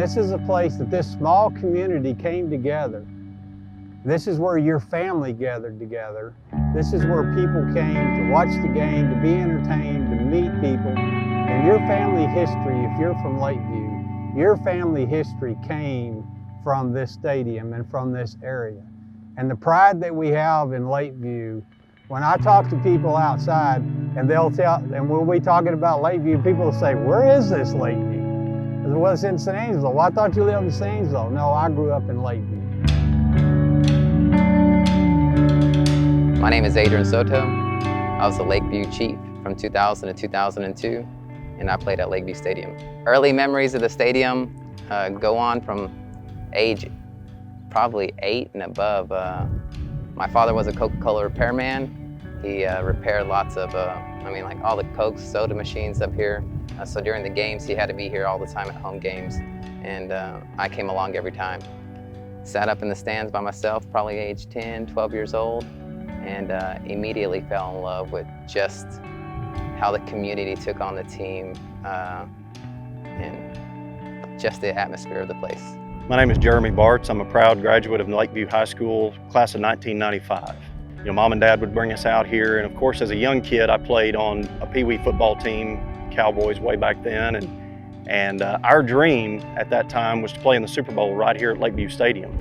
this is a place that this small community came together. This is where your family gathered together. This is where people came to watch the game, to be entertained, to meet people. And your family history, if you're from Lakeview, your family history came from this stadium and from this area. And the pride that we have in Lakeview, when I talk to people outside and and we'll be talking about Lakeview, people will say, where is this Lakeview? I said, well, it's in San Angelo. Well, I thought you lived in San Angelo. No, I grew up in Lakeview. My name is Adrian Soto. I was the Lakeview Chief from 2000 to 2002, and I played at Lakeview Stadium. Early memories of the stadium go on from age probably 8 and above. My father was a Coca-Cola repairman. He repaired lots of, like all the Coke soda machines up here. So during the games, he had to be here all the time at home games, and I came along every time. Sat up in the stands by myself, probably age 10, 12 years old, and immediately fell in love with just how the community took on the team and just the atmosphere of the place. My name is Jeremy Bartz. I'm a proud graduate of Lakeview High School, class of 1995. Mom and Dad would bring us out here, and of course, as a young kid, I played on a Pee Wee football team, Cowboys way back then, and our dream at that time was to play in the Super Bowl right here at Lakeview Stadium.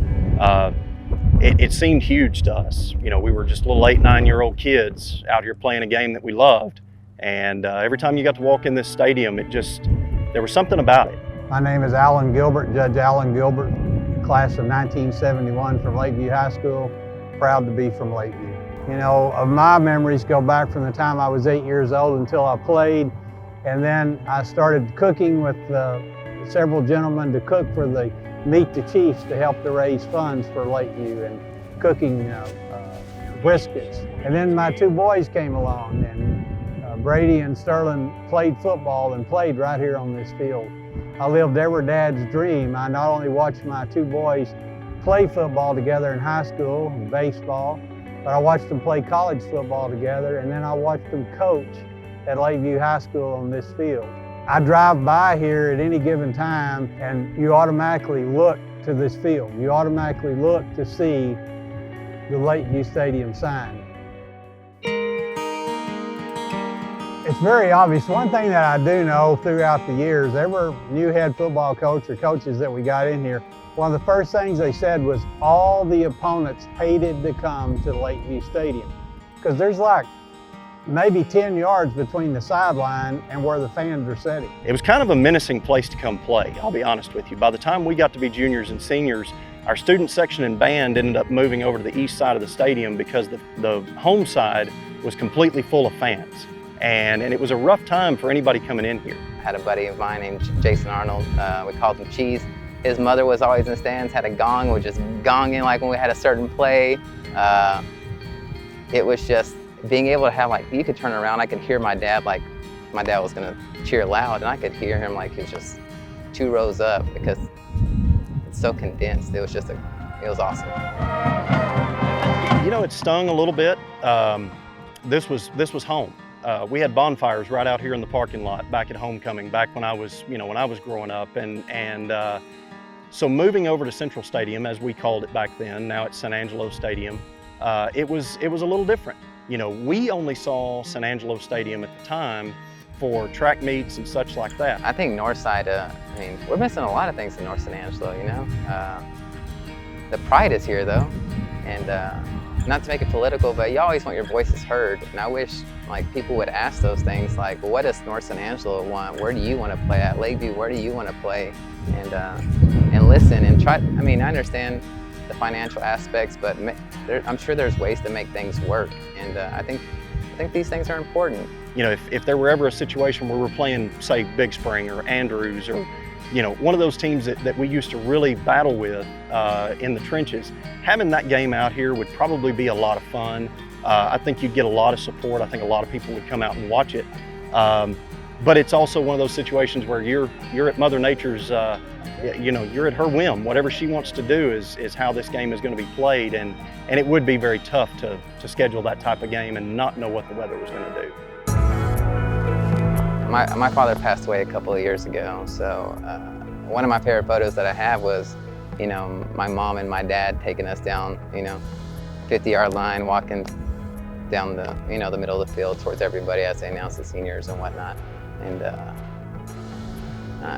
It seemed huge to us. We were just little 8, 9-year-old kids out here playing a game that we loved, and every time you got to walk in this stadium, there was something about it. My name is Alan Gilbert, Judge Alan Gilbert, class of 1971 from Lakeview High School. Proud to be from Lakeview. Of my memories go back from the time I was 8 years old until I played, and then I started cooking with several gentlemen to cook for the Meet the Chiefs to help to raise funds for Lakeview and cooking briskets. And then my 2 boys came along, and Brady and Sterling played football and played right here on this field. I lived every dad's dream. I not only watched my 2 boys play football together in high school and baseball, but I watched them play college football together, and then I watched them coach at Lakeview High School on this field. I drive by here at any given time, and you automatically look to this field. You automatically look to see the Lakeview Stadium sign. It's very obvious. One thing that I do know throughout the years, every new head football coach or coaches that we got in here, one of the first things they said was all the opponents hated to come to Lakeview Stadium, because there's like maybe 10 yards between the sideline and where the fans are sitting. It was kind of a menacing place to come play, I'll be honest with you. By the time we got to be juniors and seniors, our student section and band ended up moving over to the east side of the stadium because the home side was completely full of fans. And it was a rough time for anybody coming in here. I had a buddy of mine named Jason Arnold. We called him Cheese. His mother was always in the stands, had a gong, would just gong in like when we had a certain play. It was just being able to have, you could turn around, I could hear my dad, my dad was gonna cheer loud, and I could hear him he's just 2 rows up because it's so condensed. It was awesome. It stung a little bit. This was home. We had bonfires right out here in the parking lot back at homecoming, back when I was growing up, so moving over to Central Stadium, as we called it back then, now it's San Angelo Stadium, it was a little different. We only saw San Angelo Stadium at the time for track meets and such like that. I think Northside, we're missing a lot of things in North San Angelo, The pride is here though, and not to make it political, but you always want your voices heard, and I wish people would ask those things what does North San Angelo want? Where do you want to play at? Lakeview, where do you want to play? And listen and try. I understand the financial aspects, but I'm sure there's ways to make things work, and I think these things are important. If there were ever a situation where we're playing, say, Big Spring or Andrews or one of those teams that we used to really battle with in the trenches, having that game out here would probably be a lot of fun. I think you'd get a lot of support. I think a lot of people would come out and watch it. But it's also one of those situations where you're at Mother Nature's, you're at her whim. Whatever she wants to do is how this game is going to be played, and it would be very tough to schedule that type of game and not know what the weather was going to do. My father passed away a couple of years ago, so One of my favorite photos that I have was, you know, my mom and my dad taking us down, you know, 50-yard line, walking down the, you know, the middle of the field towards everybody as they announced the seniors and whatnot. And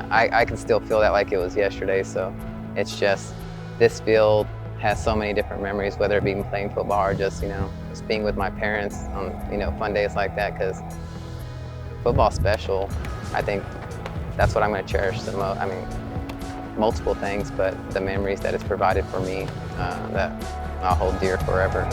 I can still feel that like it was yesterday. So it's just, this field has so many different memories, whether it be playing football or just, you know, just being with my parents on, you know, fun days like that, because football's special. I think that's what I'm going to cherish the most. I mean, multiple things, but the memories that it's provided for me, that I'll hold dear forever.